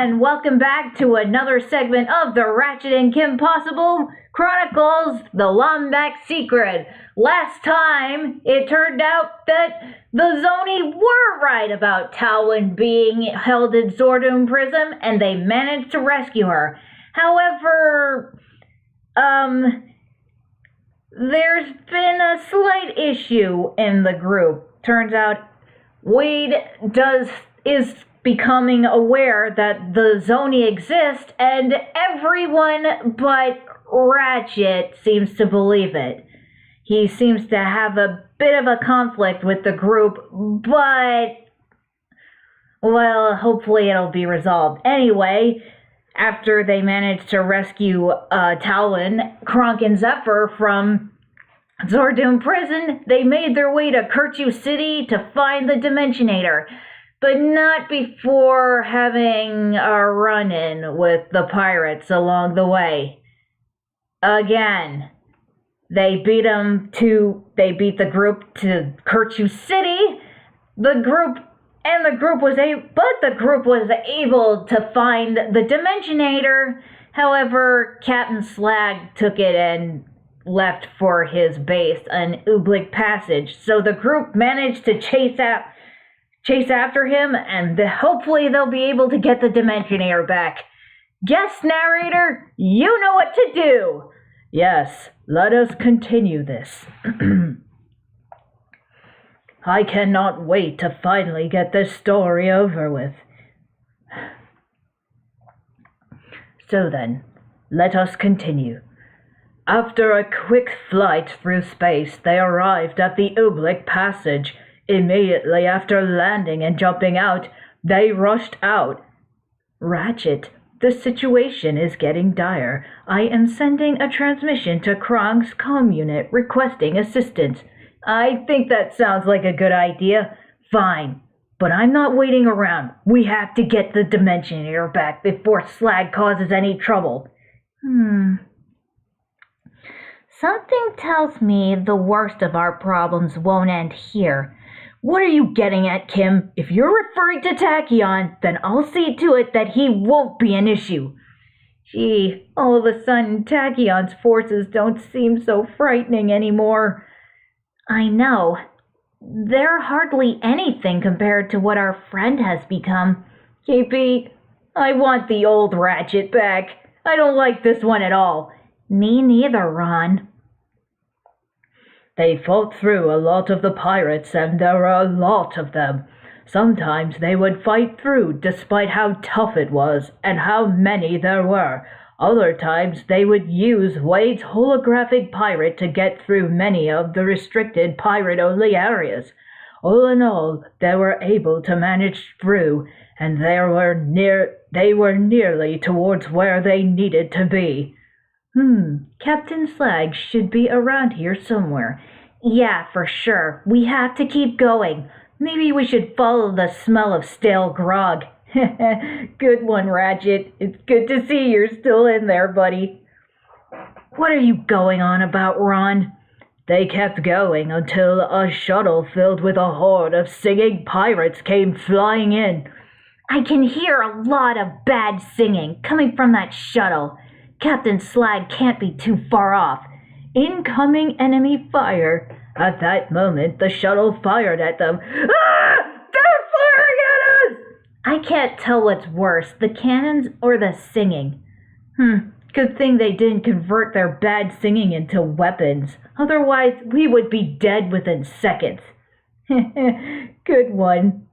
and welcome back to another segment of the Ratchet and Kim Possible Chronicles, the Lombax Secret. Last time, it turned out that the Zoni were right about Tachyon being held in Zordon Prison, and they managed to rescue her. However, there's been a slight issue in the group. Turns out, Wade is becoming aware that the Zoni exist, and everyone but Ratchet seems to believe it. He seems to have a bit of a conflict with the group, but, well, hopefully it'll be resolved. Anyway, after they managed to rescue Tachyon, Kronk, and Zephyr from Zordon Prison, they made their way to Kirchu City to find the Dimensionator, but not before having a run-in with the pirates along the way. Again, they beat the group to Kirchu City. The group was able to find the Dimensionator. However, Captain Slag took it and left for his base on Oobleck Passage. So the group managed to chase after him, and hopefully they'll be able to get the Dimensionator back. Guest narrator, you know what to do! Yes, let us continue this. I cannot wait to finally get this story over with. So then, let us continue. After a quick flight through space, they arrived at the Oobleck Passage. Immediately after landing and jumping out, they rushed out. Ratchet, the situation is getting dire. I am sending a transmission to Kronk's comm unit requesting assistance. I think that sounds like a good idea. Fine, but I'm not waiting around. We have to get the Dimensionator back before Slag causes any trouble. Something tells me the worst of our problems won't end here. What are you getting at, Kim? If you're referring to Tachyon, then I'll see to it that he won't be an issue. Gee, all of a sudden Tachyon's forces don't seem so frightening anymore. I know. They're hardly anything compared to what our friend has become. KP, I want the old Ratchet back. I don't like this one at all. Me neither, Ron. They fought through a lot of the pirates, and there were a lot of them. Sometimes they would fight through despite how tough it was and how many there were. Other times they would use Wade's holographic pirate to get through many of the restricted pirate-only areas. All in all, they were able to manage through, and they were nearly towards where they needed to be. Captain Slag should be around here somewhere. Yeah, for sure. We have to keep going. Maybe we should follow the smell of stale grog. Good one, Ratchet. It's good to see you're still in there, buddy. What are you going on about, Ron? They kept going until a shuttle filled with a horde of singing pirates came flying in. I can hear a lot of bad singing coming from that shuttle. Captain Slag can't be too far off. Incoming enemy fire. At that moment, the shuttle fired at them. Ah! They're firing at us! I can't tell what's worse, the cannons or the singing. Good thing they didn't convert their bad singing into weapons. Otherwise, we would be dead within seconds. Good one.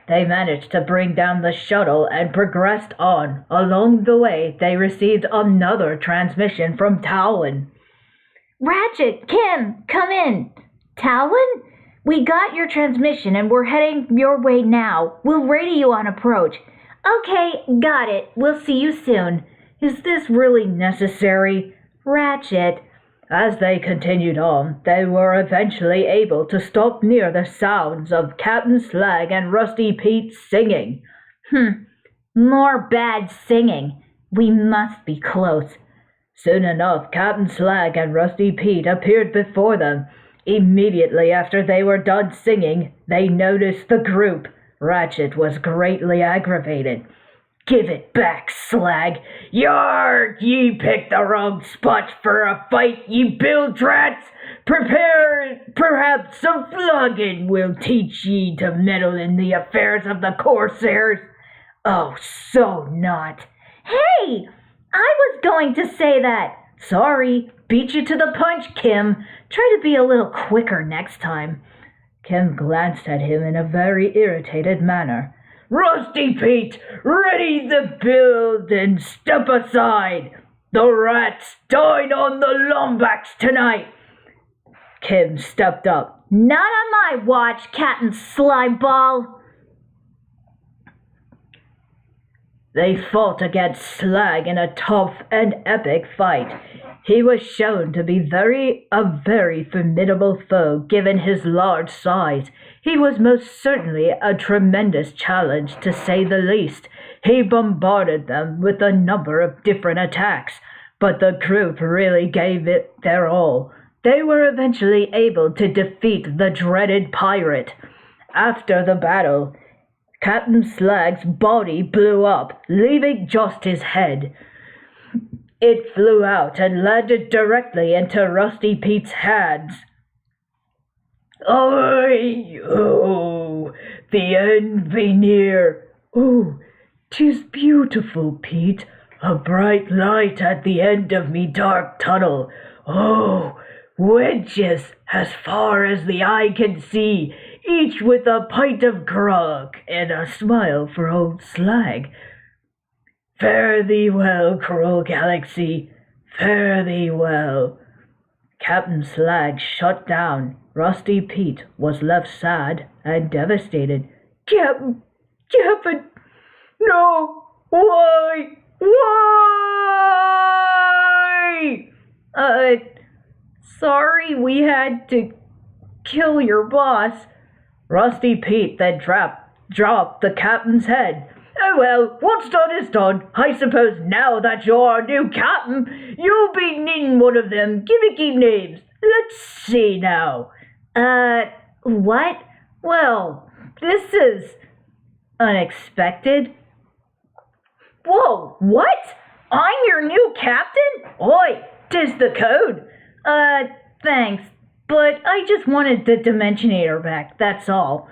They managed to bring down the shuttle and progressed on. Along the way, they received another transmission from Tachyon. Ratchet, Kim, come in. Tachyon? We got your transmission and we're heading your way now. We'll radio you on approach. Okay, got it. We'll see you soon. Is this really necessary? Ratchet. As they continued on, they were eventually able to stop near the sounds of Captain Slag and Rusty Pete singing. More bad singing. We must be close. Soon enough, Captain Slag and Rusty Pete appeared before them. Immediately after they were done singing, they noticed the group. Ratchet was greatly aggravated. Give it back, Slag. Yarg, ye picked the wrong spot for a fight, ye bilge rats. Prepare, perhaps some flogging will teach ye to meddle in the affairs of the Corsairs. Oh, so not. Hey, I was going to say that. Sorry, beat you to the punch, Kim. Try to be a little quicker next time. Kim glanced at him in a very irritated manner. Rusty Pete, ready the build and step aside. The rats dine on the Lombax tonight. Kim stepped up. Not on my watch, Captain Slimeball. They fought against Slag in a tough and epic fight. He was shown to be a very formidable foe given his large size. He was most certainly a tremendous challenge, to say the least. He bombarded them with a number of different attacks, but the group really gave it their all. They were eventually able to defeat the dreaded pirate. After the battle, Captain Slag's body blew up, leaving just his head. It flew out and landed directly into Rusty Pete's hands. Oh, the end be near. Oh, 'tis beautiful, Pete. A bright light at the end of me dark tunnel. Oh, wedges as far as the eye can see, each with a pint of grog and a smile for old Slag. Fare thee well, cruel galaxy, fare thee well. Captain Slag shut down. Rusty Pete was left sad and devastated. Captain, no, why? Sorry we had to kill your boss. Rusty Pete then dropped the captain's head. Oh well, what's done is done. I suppose now that you're our new captain, you'll be needing one of them gimmicky names. Let's see now. What? Well, this is unexpected. Whoa, what? I'm your new captain? Oi, 'tis the code. Thanks, but I just wanted the Dimensionator back, that's all.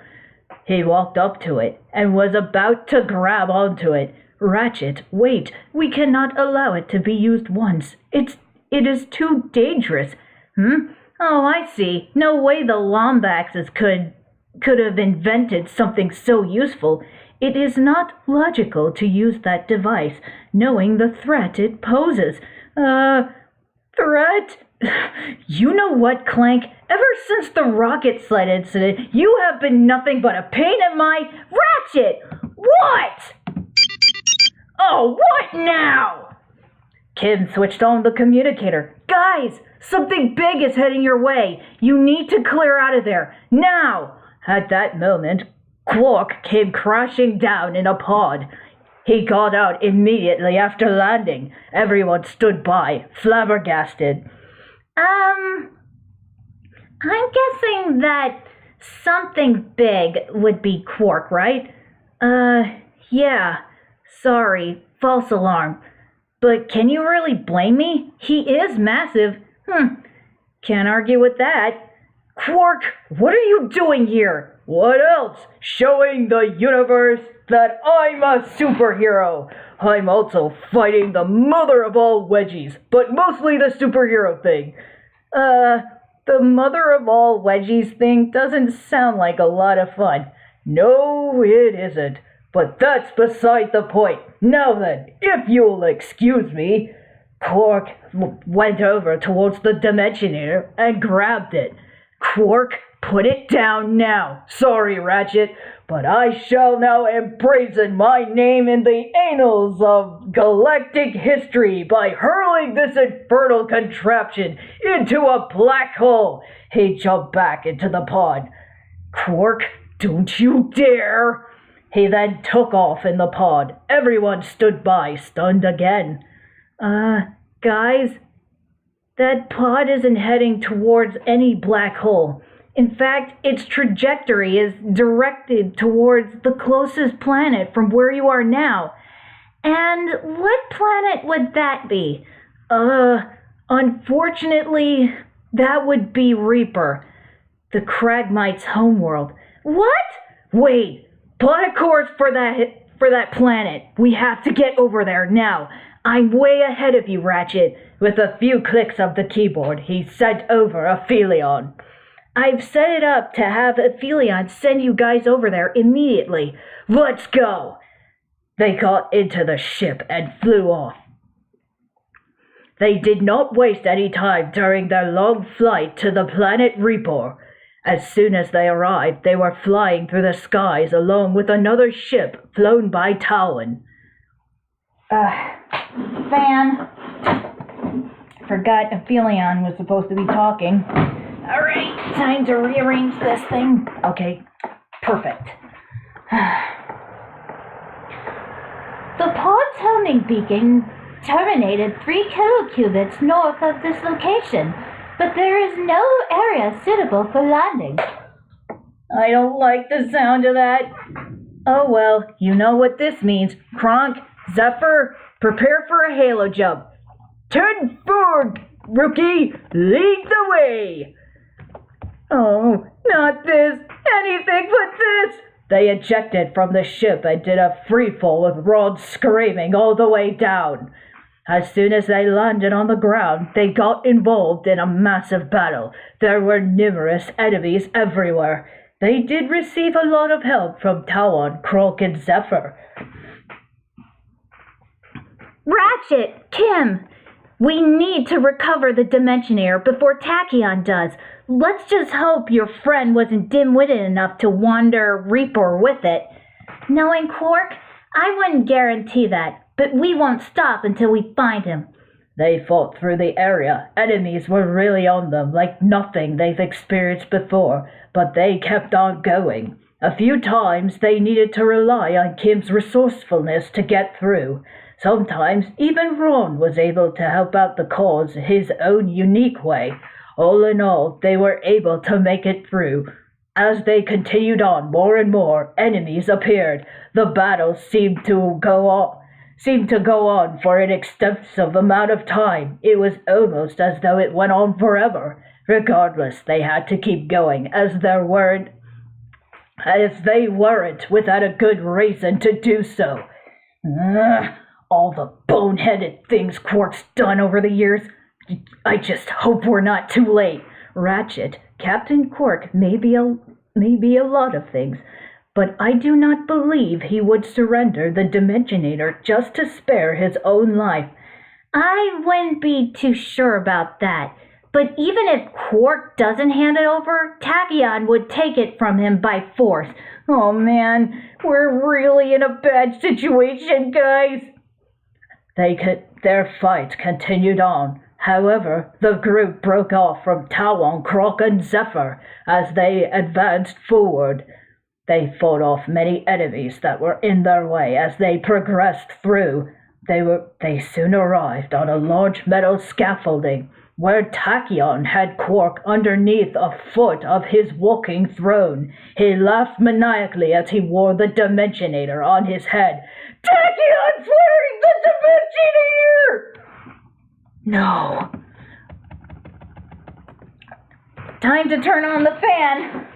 He walked up to it and was about to grab onto it. Ratchet, wait, we cannot allow it to be used once. It is too dangerous. Oh, I see. No way the Lombaxes could have invented something so useful. It is not logical to use that device, knowing the threat it poses. Threat? You know what, Clank? Ever since the rocket sled incident, you have been nothing but a pain in my... Ratchet! What? Oh, what now? Kim switched on the communicator. Guys, something big is heading your way. You need to clear out of there, now! At that moment, Quark came crashing down in a pod. He got out immediately after landing. Everyone stood by, flabbergasted. I'm guessing that something big would be Quark, right? Yeah. Sorry, false alarm. But can you really blame me? He is massive. Can't argue with that. Quark, what are you doing here? What else? Showing the universe that I'm a superhero. I'm also fighting the mother of all wedgies, but mostly the superhero thing. The mother of all wedgies thing doesn't sound like a lot of fun. No, it isn't. But that's beside the point. Now then, if you'll excuse me. Quark went over towards the Dimensionator and grabbed it. Quark, put it down now. Sorry, Ratchet, but I shall now emblazon my name in the annals of galactic history by hurling this infernal contraption into a black hole. He jumped back into the pod. Quark, don't you dare! He then took off in the pod. Everyone stood by, stunned again. Guys, that pod isn't heading towards any black hole. In fact, its trajectory is directed towards the closest planet from where you are now. And what planet would that be? Unfortunately, that would be Reaper, the Cragmite's homeworld. What? Wait, plot a course for that planet. We have to get over there now. I'm way ahead of you, Ratchet. With a few clicks of the keyboard, he sent over Aphelion. I've set it up to have Aphelion send you guys over there immediately. Let's go! They got into the ship and flew off. They did not waste any time during their long flight to the planet Reaper. As soon as they arrived, they were flying through the skies along with another ship flown by Tachyon. Fan. Forgot Aphelion was supposed to be talking. Alright, time to rearrange this thing. Okay, perfect. The pod's homing beacon terminated 3 kilocubits north of this location, but there is no area suitable for landing. I don't like the sound of that. Oh well, you know what this means. Kronk, Zephyr, prepare for a halo jump. Turn forward, rookie! Lead the way! Oh, not this! Anything but this! They ejected from the ship and did a freefall with Rod screaming all the way down. As soon as they landed on the ground, they got involved in a massive battle. There were numerous enemies everywhere. They did receive a lot of help from Tachyon, Croak, and Zephyr. Ratchet, Kim, we need to recover the Dimensionator before Tachyon does. Let's just hope your friend wasn't dim-witted enough to wander Reaper with it. Knowing Quark, I wouldn't guarantee that, but we won't stop until we find him. They fought through the area. Enemies were really on them like nothing they've experienced before, but they kept on going. A few times they needed to rely on Kim's resourcefulness to get through. Sometimes even Ron was able to help out the cause his own unique way. All in all, they were able to make it through. As they continued on, more and more enemies appeared. The battle seemed to go on for an extensive amount of time. It was almost as though it went on forever. Regardless, they had to keep going, as they weren't without a good reason to do so. All the boneheaded things Quark's done over the years. I just hope we're not too late. Ratchet, Captain Quark may be a lot of things, but I do not believe he would surrender the Dimensionator just to spare his own life. I wouldn't be too sure about that, but even if Quark doesn't hand it over, Tachyon would take it from him by force. Oh man, we're really in a bad situation, guys. Their fight continued on. However, the group broke off from Tachyon, Croak, and Zephyr as they advanced forward. They fought off many enemies that were in their way as they progressed through. They soon arrived on a large metal scaffolding where Tachyon had Quark underneath a foot of his walking throne. He laughed maniacally as he wore the Dimensionator on his head. Tachyon's wearing the Dimensionator! No. Time to turn on the fan.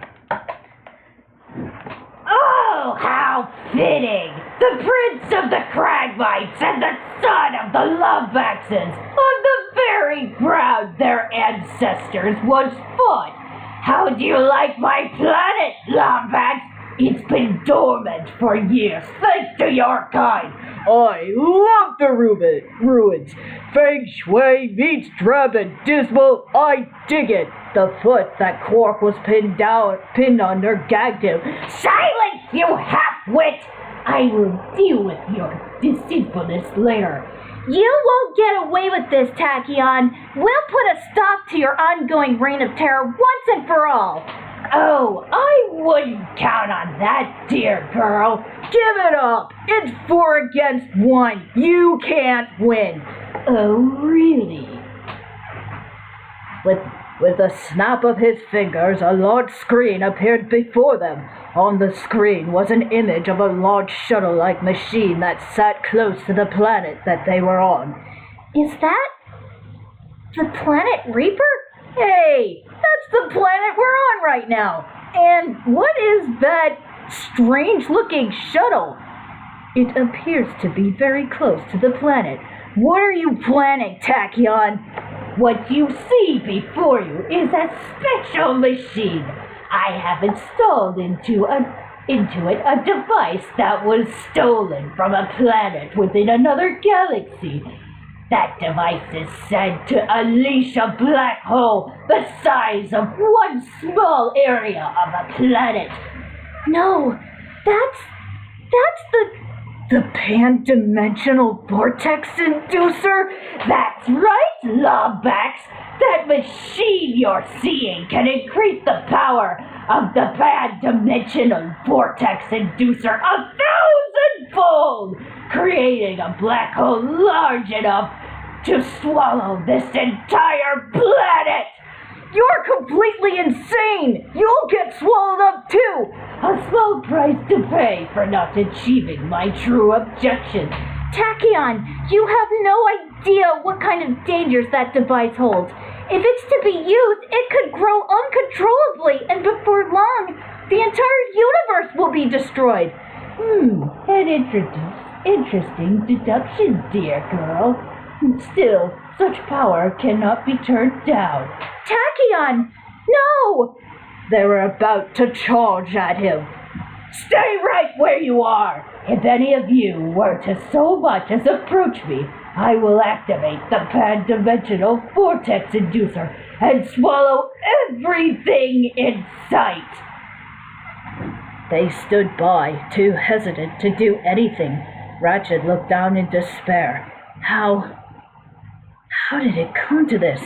Oh, how fitting! The Prince of the Cragmites and the son of the Lombaxes, on the very ground their ancestors once fought. How do you like my planet, Lombax? It's been dormant for years, thanks to your kind. I love the ruins. Feng Shui meets drab and dismal. I dig it. The foot that Quark was pinned under, gagged him. Silence, you half-wit! I will deal with your deceitfulness later. You won't get away with this, Tachyon. We'll put a stop to your ongoing reign of terror once and for all. Oh, I wouldn't count on that, dear girl. Give it up. It's 4 against 1. You can't win. Oh, really? With a snap of his fingers, a large screen appeared before them. On the screen was an image of a large shuttle-like machine that sat close to the planet that they were on. Is that the planet Reaper? Hey, that's the planet we're on right now. And what is that strange-looking shuttle? It appears to be very close to the planet. What are you planning, Tachyon? What you see before you is a special machine. I have installed into it a device that was stolen from a planet within another galaxy. That device is said to unleash a black hole the size of one small area of a planet. No, that's The pan-dimensional vortex inducer? That's right, Lombax. That machine you're seeing can increase the power of the pan-dimensional vortex inducer 1,000-fold, creating a black hole large enough to swallow this entire planet. You're completely insane! You'll get swallowed up too! A small price to pay for not achieving my true objective. Tachyon, you have no idea what kind of dangers that device holds. If it's to be used, it could grow uncontrollably, and before long, the entire universe will be destroyed. An interesting deduction, dear girl. Still, such power cannot be turned down. Tachyon, no! They were about to charge at him. Stay right where you are! If any of you were to so much as approach me, I will activate the pan-dimensional vortex inducer and swallow everything in sight. They stood by, too hesitant to do anything. Ratchet looked down in despair. How did it come to this?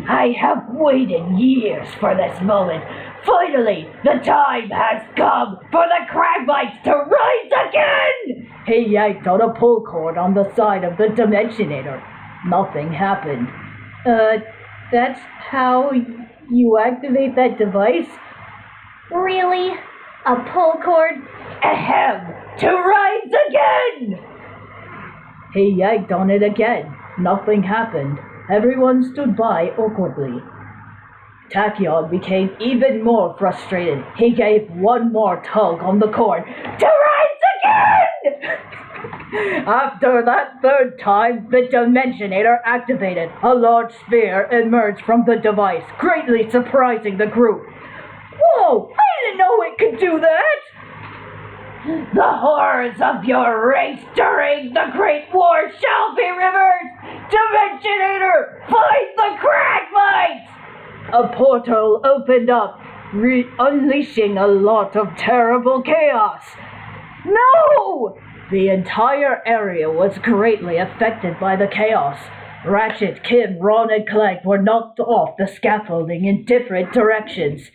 I have waited years for this moment. Finally, the time has come for the Cragmites to rise again! He yanked on a pull cord on the side of the Dimensionator. Nothing happened. That's how you activate that device? Really? A pull cord? Ahem! To rise again! He yanked on it again. Nothing happened. Everyone stood by awkwardly. Tachyon became even more frustrated. He gave one more tug on the cord. To rise again! After that third time, the Dimensionator activated. A large sphere emerged from the device, greatly surprising the group. Whoa! I didn't know it could do that! The horrors of your race during the Great War shall be reversed! Dimensionator, fight the Cragmites! A portal opened up, unleashing a lot of terrible chaos. No! The entire area was greatly affected by the chaos. Ratchet, Kim, Ron, and Clegg were knocked off the scaffolding in different directions,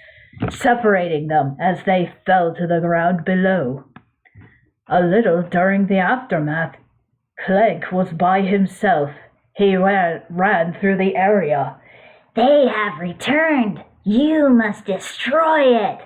separating them as they fell to the ground below. A little during the aftermath, Clegg was by himself. He ran through the area. They have returned. You must destroy it.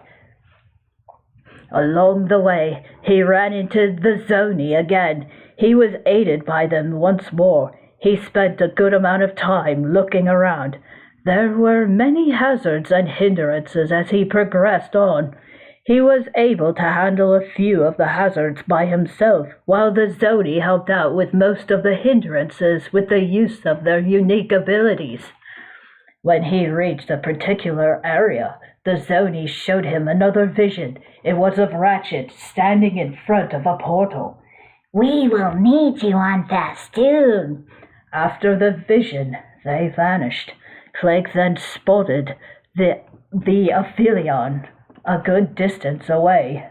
Along the way, he ran into the Zoni again. He was aided by them once more. He spent a good amount of time looking around. There were many hazards and hindrances as he progressed on. He was able to handle a few of the hazards by himself, while the Zoni helped out with most of the hindrances with the use of their unique abilities. When he reached a particular area, the Zoni showed him another vision. It was of Ratchet standing in front of a portal. We will need you on Fastoon. After the vision, they vanished. Clegg then spotted the Aphelion a good distance away.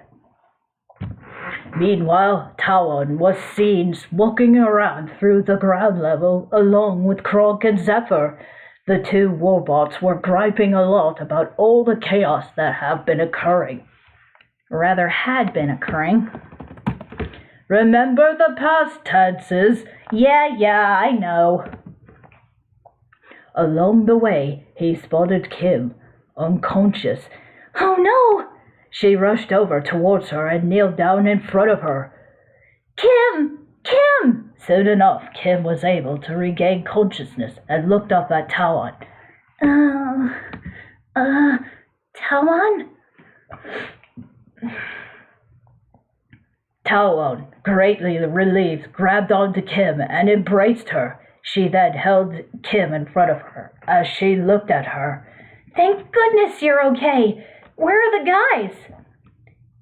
Meanwhile, Tachyon was seen walking around through the ground level along with Krog and Zephyr. The two warbots were griping a lot about all the chaos that had been occurring. Remember the past tenses? Yeah, I know. Along the way, he spotted Kim, unconscious. Oh no! She rushed over towards her and kneeled down in front of her. Kim! Kim! Soon enough, Kim was able to regain consciousness and looked up at Tachyon. Tachyon? Tachyon, greatly relieved, grabbed onto Kim and embraced her. She then held Kim in front of her as she looked at her. Thank goodness you're okay. Where are the guys?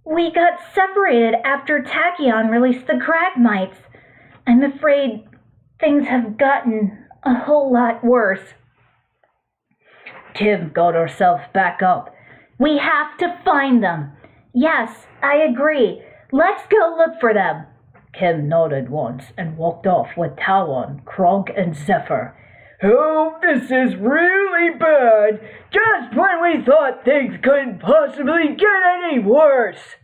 We got separated after Tachyon released the crag mites. I'm afraid things have gotten a whole lot worse. Kim got herself back up. We have to find them. Yes, I agree. Let's go look for them. Kim nodded once and walked off with Tachyon, Kronk, and Zephyr. Oh, this is really bad. Just when we thought things couldn't possibly get any worse.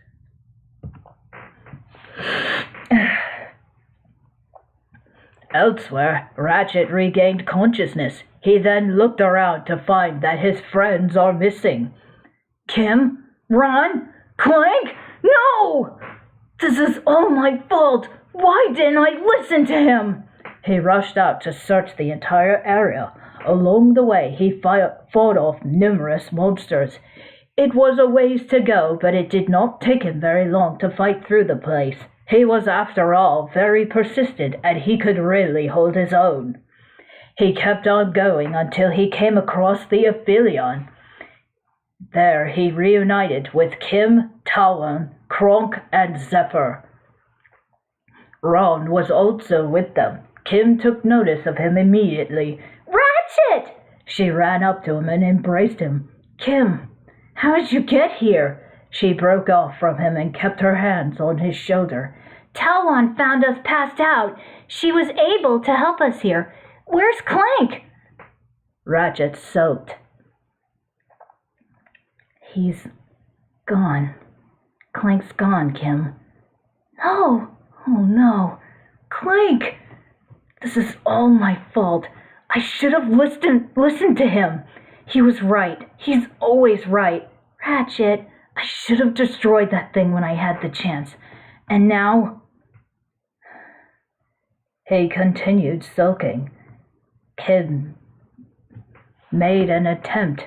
Elsewhere, Ratchet regained consciousness. He then looked around to find that his friends are missing. Kim? Ron? Clank? No! This is all my fault. Why didn't I listen to him? He rushed out to search the entire area. Along the way, he fought off numerous monsters. It was a ways to go, but it did not take him very long to fight through the place. He was, after all, very persistent, and he could really hold his own. He kept on going until he came across the Aphelion. There he reunited with Kim, Tachyon, Kronk, and Zephyr. Ron was also with them. Kim took notice of him immediately. Ratchet! She ran up to him and embraced him. Kim, how did you get here? She broke off from him and kept her hands on his shoulder. Tachyon found us passed out. She was able to help us here. Where's Clank? Ratchet soaked. He's gone. Clank's gone, Kim. No. Oh no. Clank! This is all my fault. I should have listened to him. He was right. He's always right. Ratchet, I should have destroyed that thing when I had the chance. And now... He continued sulking. Kim made an attempt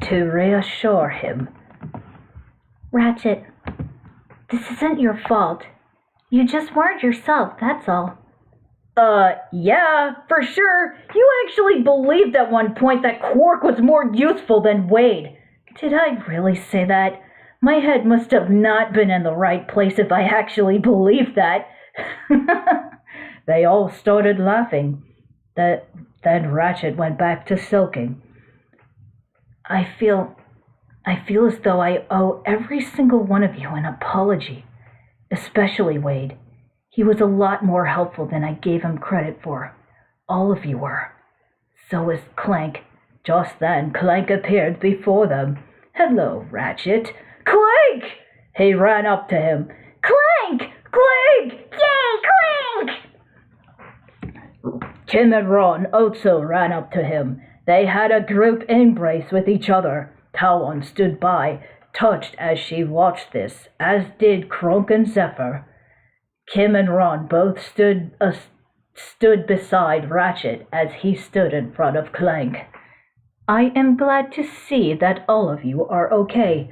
to reassure him. Ratchet, this isn't your fault. You just weren't yourself, that's all. Yeah, for sure. You actually believed at one point that Quark was more useful than Wade. Did I really say that? My head must have not been in the right place if I actually believed that. They all started laughing. Then Ratchet went back to sulking. I feel as though I owe every single one of you an apology. Especially Wade. He was a lot more helpful than I gave him credit for. All of you were. So was Clank. Just then, Clank appeared before them. Hello, Ratchet. Clank! He ran up to him. Clank! Clank! Yay, Clank! Kim and Ron also ran up to him. They had a group embrace with each other. Tachyon stood by, touched as she watched this, as did Kronk and Zephyr. Kim and Ron both stood beside Ratchet as he stood in front of Clank. I am glad to see that all of you are okay.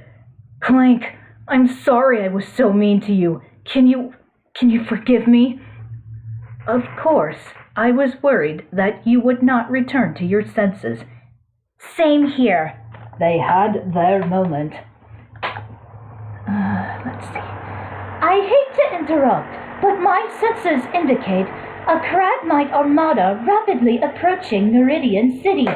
Clank, I'm sorry I was so mean to you. Can you forgive me? Of course, I was worried that you would not return to your senses. Same here. They had their moment. Let's see. I hate to interrupt, but my senses indicate a Kragmite armada rapidly approaching Meridian City.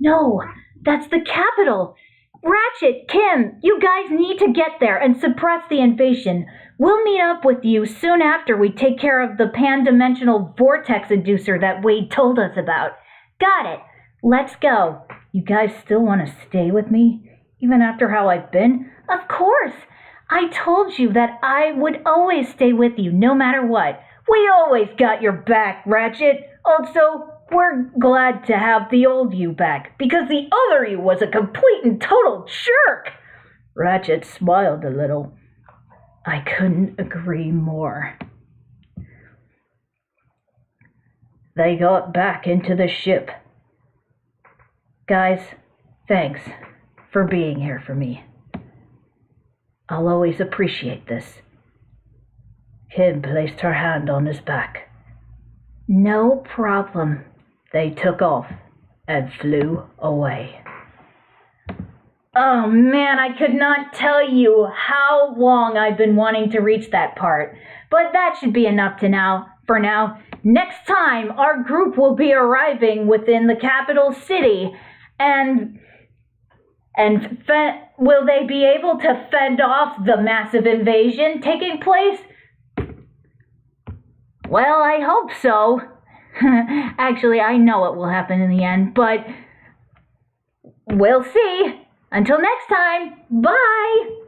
No, that's the capital. Ratchet, Kim, you guys need to get there and suppress the invasion. We'll meet up with you soon after we take care of the pan-dimensional vortex inducer that Wade told us about. Got it. Let's go. You guys still want to stay with me? Even after how I've been? Of course. I told you that I would always stay with you no matter what. We always got your back, Ratchet. Also, We're glad to have the old you back, because the other you was a complete and total jerk. Ratchet smiled a little. I couldn't agree more. They got back into the ship. Guys, thanks for being here for me. I'll always appreciate this. Kim placed her hand on his back. No problem. They took off and flew away. Oh man, I could not tell you how long I've been wanting to reach that part. But that should be enough for now. Next time, our group will be arriving within the capital city. And will they be able to fend off the massive invasion taking place? Well, I hope so. Actually, I know it will happen in the end, but we'll see. Until next time, bye!